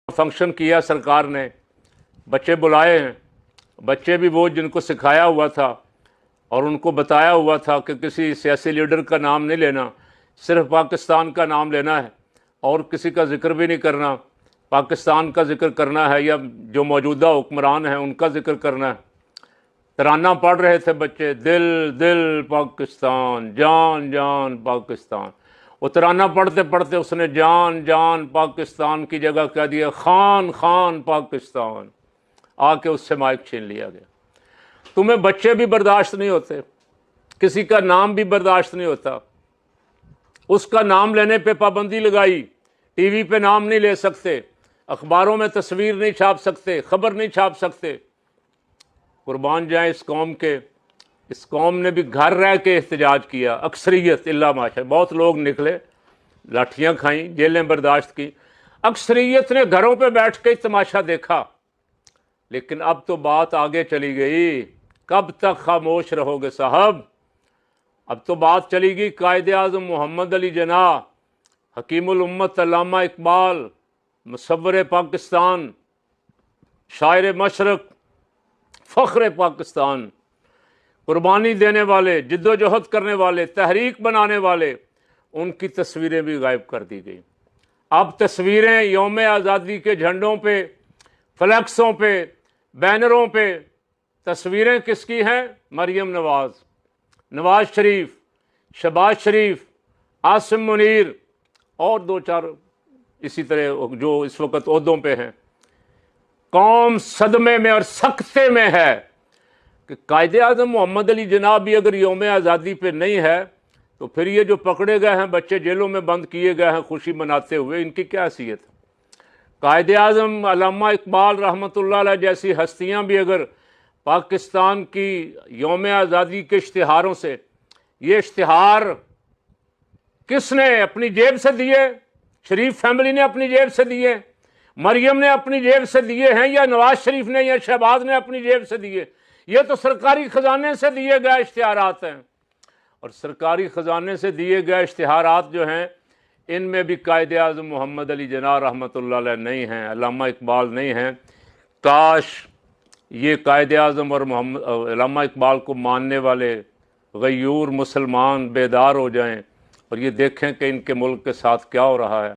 Function کیا سرکار نے، بچے بلائے ہیں، بچے بھی وہ جن کو سکھایا ہوا تھا اور ان کو بتایا ہوا تھا کہ کسی سیاسی لیڈر کا نام نہیں لینا، صرف پاکستان کا نام لینا ہے اور کسی کا ذکر بھی نہیں کرنا، پاکستان کا ذکر کرنا ہے یا جو موجودہ حکمران ہیں ان کا ذکر کرنا ہے۔ ترانہ پڑھ رہے تھے بچے، دل دل پاکستان، جان جان پاکستان۔ وہ ترانہ پڑھتے پڑھتے اس نے جان جان پاکستان کی جگہ کہہ دیا خان خان پاکستان، آ کے اس سے مائک چھین لیا گیا۔ تمہیں بچے بھی برداشت نہیں ہوتے، کسی کا نام بھی برداشت نہیں ہوتا، اس کا نام لینے پہ پابندی لگائی، ٹی وی پہ نام نہیں لے سکتے، اخباروں میں تصویر نہیں چھاپ سکتے، خبر نہیں چھاپ سکتے۔ قربان جائیں اس قوم کے، اس قوم نے بھی گھر رہ کے احتجاج کیا، اکثریت اللہ ماشاء، بہت لوگ نکلے، لاٹھیاں کھائیں، جیلیں برداشت کی، اکثریت نے گھروں پہ بیٹھ کے تماشا دیکھا۔ لیکن اب تو بات آگے چلی گئی، کب تک خاموش رہو گے صاحب؟ اب تو بات چلی گئی قائد اعظم محمد علی جناح، حکیم الامت علامہ اقبال، مصور پاکستان، شاعر مشرق، فخر پاکستان، قربانی دینے والے، جد و جہد کرنے والے، تحریک بنانے والے، ان کی تصویریں بھی غائب کر دی گئی۔ اب تصویریں یوم آزادی کے جھنڈوں پہ، فلیکسوں پہ، بینروں پہ تصویریں کس کی ہیں؟ مریم نواز، نواز شریف، شہباز شریف، عاصم منیر اور دو چار اسی طرح جو اس وقت عہدوں پہ ہیں۔ قوم صدمے میں اور سکتے میں ہے کہ قائد اعظم محمد علی جناح بھی اگر یوم آزادی پہ نہیں ہے تو پھر یہ جو پکڑے گئے ہیں بچے، جیلوں میں بند کیے گئے ہیں خوشی مناتے ہوئے، ان کی کیا حیثیت ہے؟ قائد اعظم علامہ اقبال رحمۃ اللہ علیہ جیسی ہستیاں بھی اگر پاکستان کی یوم آزادی کے اشتہاروں سے، یہ اشتہار کس نے اپنی جیب سے دیے؟ شریف فیملی نے اپنی جیب سے دیے، مریم نے اپنی جیب سے دیے ہیں، یا نواز شریف نے یا شہباز نے اپنی جیب سے دیے؟ یہ تو سرکاری خزانے سے دیے گئے اشتہارات ہیں، اور سرکاری خزانے سے دیے گئے اشتہارات جو ہیں ان میں بھی قائد اعظم محمد علی جناح رحمۃ اللہ علیہ نہیں ہیں، علامہ اقبال نہیں ہیں۔ کاش یہ قائد اعظم اور علامہ اقبال کو ماننے والے غیور مسلمان بیدار ہو جائیں اور یہ دیکھیں کہ ان کے ملک کے ساتھ کیا ہو رہا ہے۔